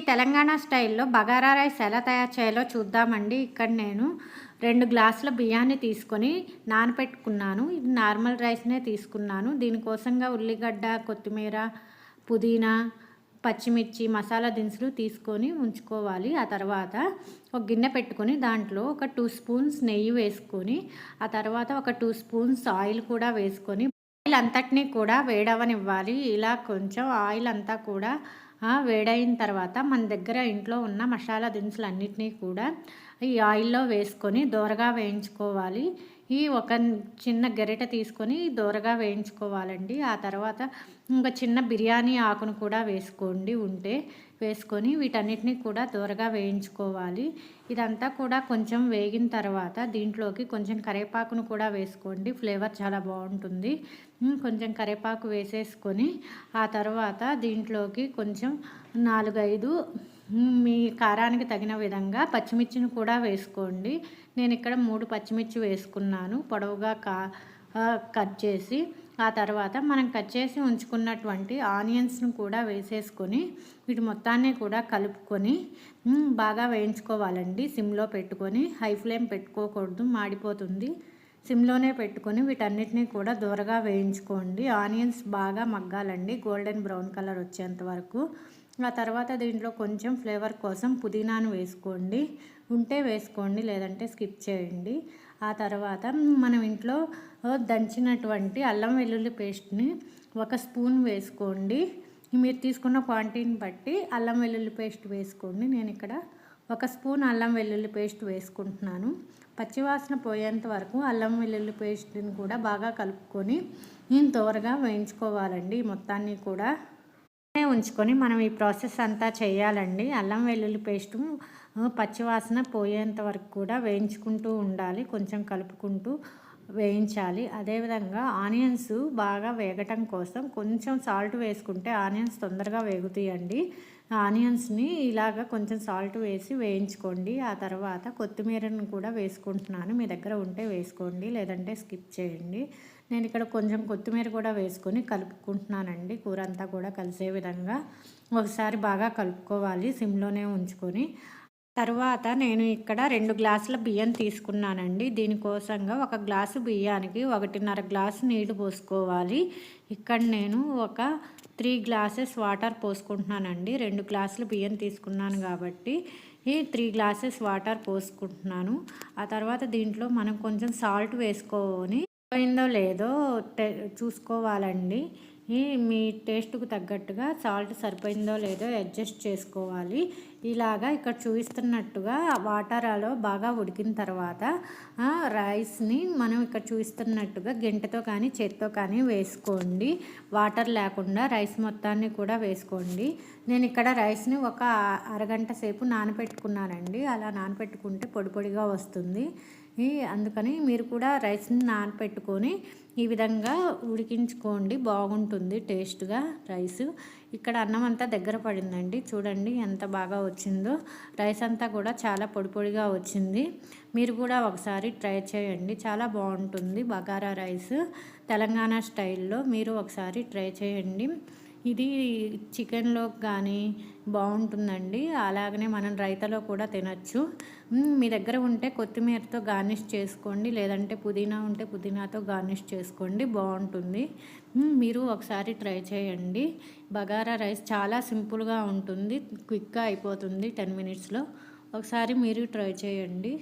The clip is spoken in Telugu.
తెలంగాణ స్టైల్‌లో బగారా రైస్ ఎలా తయారు చేయాలో చూద్దామండి. ఇక్కడ నేను 2 గ్లాసుల బియ్యాన్ని తీసుకొని నానపెట్టుకున్నాను. ఇది నార్మల్ రైస్‌నే తీసుకున్నాను. దీనికోసంగా ఉల్లిగడ్డ, కొత్తిమీర, పుదీనా, పచ్చిమిర్చి, మసాలా దినుసులు తీసుకొని ఉంచుకోవాలి. ఆ తర్వాత ఒక గిన్నె పెట్టుకొని దాంట్లో ఒక 2 స్పూన్స్ నెయ్యి వేసుకొని, ఆ తర్వాత ఒక 2 స్పూన్స్ ఆయిల్ కూడా వేసుకొని ఆయిల్ అంతటిని కూడా వేడవ్వనివ్వాలి. ఇలా కొంచెం ఆయిల్ అంతా కూడా వేడైన తర్వాత మన దగ్గర ఇంట్లో ఉన్న మసాలా దినుసులన్నిటినీ కూడా ఈ ఆయిల్లో వేసుకొని దోరగా వేయించుకోవాలి. ఒక చిన్న గరిటె తీసుకొని దోరగా వేయించుకోవాలండి. ఆ తర్వాత ఇంకా చిన్న బిర్యానీ ఆకును కూడా వేసుకోండి ఉంటే వేసుకొని వీటన్నిటిని కూడా దోరగా వేయించుకోవాలి. ఇదంతా కూడా కొంచెం వేగిన తర్వాత దీంట్లోకి కొంచెం కరివేపాకును కూడా వేసుకోండి. ఫ్లేవర్ చాలా బాగుంటుంది. కొంచెం కరివేపాకు వేసేసుకొని ఆ తర్వాత దీంట్లోకి కొంచెం 4, 5 మీ కారానికి తగిన విధంగా పచ్చిమిర్చిని కూడా వేసుకోండి. నేను ఇక్కడ 3 పచ్చిమిర్చి వేసుకున్నాను పొడవుగా కట్ చేసి. ఆ తర్వాత మనం కట్ చేసి ఉంచుకున్నటువంటి ఆనియన్స్ను కూడా వేసేసుకొని వీటి మొత్తాన్ని కూడా కలుపుకొని బాగా వేయించుకోవాలండి. సిమ్లో పెట్టుకొని, హై ఫ్లేమ్ పెట్టుకోకూడదు, మాడిపోతుంది. సిమ్లోనే పెట్టుకొని వీటన్నిటినీ కూడా దూరగా వేయించుకోండి. ఆనియన్స్ బాగా మగ్గాలండి, గోల్డెన్ బ్రౌన్ కలర్ వచ్చేంత వరకు. ఆ తర్వాత దీంట్లో కొంచెం ఫ్లేవర్ కోసం పుదీనాను వేసుకోండి. ఉంటే వేసుకోండి, లేదంటే స్కిప్ చేయండి. ఆ తర్వాత మనం ఇంట్లో దంచినటువంటి అల్లం వెల్లుల్లి పేస్ట్ని 1 స్పూన్ వేసుకోండి. మీరు తీసుకున్న క్వాంటిటీని బట్టి అల్లం వెల్లుల్లి పేస్ట్ వేసుకోండి. నేను ఇక్కడ 1 స్పూన్ అల్లం వెల్లుల్లి పేస్ట్ వేసుకుంటున్నాను. పచ్చివాసన పోయేంత వరకు అల్లం వెల్లుల్లి పేస్ట్ని కూడా బాగా కలుపుకొని త్వరగా వేయించుకోవాలండి. మొత్తాన్ని కూడా ఉంచుకొని మనం ఈ ప్రాసెస్ అంతా చేయాలండి. అల్లం వెల్లుల్లి పేస్టు పచ్చివాసన పోయేంత వరకు కూడా వేయించుకుంటూ ఉండాలి, కొంచెం కలుపుకుంటూ వేయించాలి. అదేవిధంగా ఆనియన్స్ బాగా వేగటం కోసం కొంచెం సాల్ట్ వేసుకుంటే ఆనియన్స్ తొందరగా వేగుతాయండి. ఆనియన్స్ని ఇలాగ కొంచెం సాల్ట్ వేసి వేయించుకోండి. ఆ తర్వాత కొత్తిమీరను కూడా వేసుకుంటున్నాను. మీ దగ్గర ఉంటే వేసుకోండి, లేదంటే స్కిప్ చేయండి. నేను ఇక్కడ కొంచెం కొత్తిమీర కూడా వేసుకొని కలుపుకుంటున్నానండి. కూర అంతా కూడా కలిసే విధంగా ఒకసారి బాగా కలుపుకోవాలి సిమ్లోనే ఉంచుకొని. తర్వాత నేను ఇక్కడ 2 గ్లాసుల బియ్యం తీసుకున్నానండి. దీనికోసంగా 1 గ్లాసు బియ్యానికి 1.5 గ్లాసు నీళ్లు పోసుకోవాలి. ఇక్కడ నేను ఒక 3 గ్లాసెస్ వాటర్ పోసుకుంటున్నానండి. 2 గ్లాసులు బియ్యం తీసుకున్నాను కాబట్టి 3 గ్లాసెస్ వాటర్ పోసుకుంటున్నాను. ఆ తర్వాత దీంట్లో మనం కొంచెం సాల్ట్ వేసుకొని పోయిందో లేదో చూసుకోవాలండి. మీ టేస్ట్కు తగ్గట్టుగా సాల్ట్ సరిపోయిందో లేదో అడ్జస్ట్ చేసుకోవాలి. ఇలాగా ఇక్కడ చూపిస్తున్నట్టుగా వాటర్లో బాగా ఉడికిన తర్వాత రైస్ని మనం ఇక్కడ చూపిస్తున్నట్టుగా గెంటెతో కానీ చేత్తో కానీ వేసుకోండి. వాటర్ లేకుండా రైస్ మొత్తాన్ని కూడా వేసుకోండి. నేను ఇక్కడ రైస్ని ఒక అరగంట సేపు నానబెట్టుకున్నానండి. అలా నానబెట్టుకుంటే పొడి పొడిగా వస్తుంది. అందుకని మీరు కూడా రైస్ని నానబెట్టుకొని ఈ విధంగా ఉడికించుకోండి, బాగుంటుంది టేస్ట్గా రైస్. ఇక్కడ అన్నం అంతా దగ్గర పడిందండి, చూడండి ఎంత బాగా వచ్చిందో. రైస్ అంతా కూడా చాలా పొడి పొడిగా వచ్చింది. మీరు కూడా ఒకసారి ట్రై చేయండి, చాలా బాగుంటుంది బగారా రైస్ తెలంగాణ స్టైల్లో. మీరు ఒకసారి ట్రై చేయండి. ఇది చికెన్లో కానీ బాగుంటుందండి. అలాగనే మనం రైతాలో కూడా తినచ్చు. మీ దగ్గర ఉంటే కొత్తిమీరతో గార్నిష్ చేసుకోండి, లేదంటే పుదీనా ఉంటే పుదీనాతో గార్నిష్ చేసుకోండి, బాగుంటుంది. మీరు ఒకసారి ట్రై చేయండి. బగారా రైస్ చాలా సింపుల్గా ఉంటుంది, క్విక్గా అయిపోతుంది 10 మినిట్స్లో. ఒకసారి మీరు ట్రై చేయండి.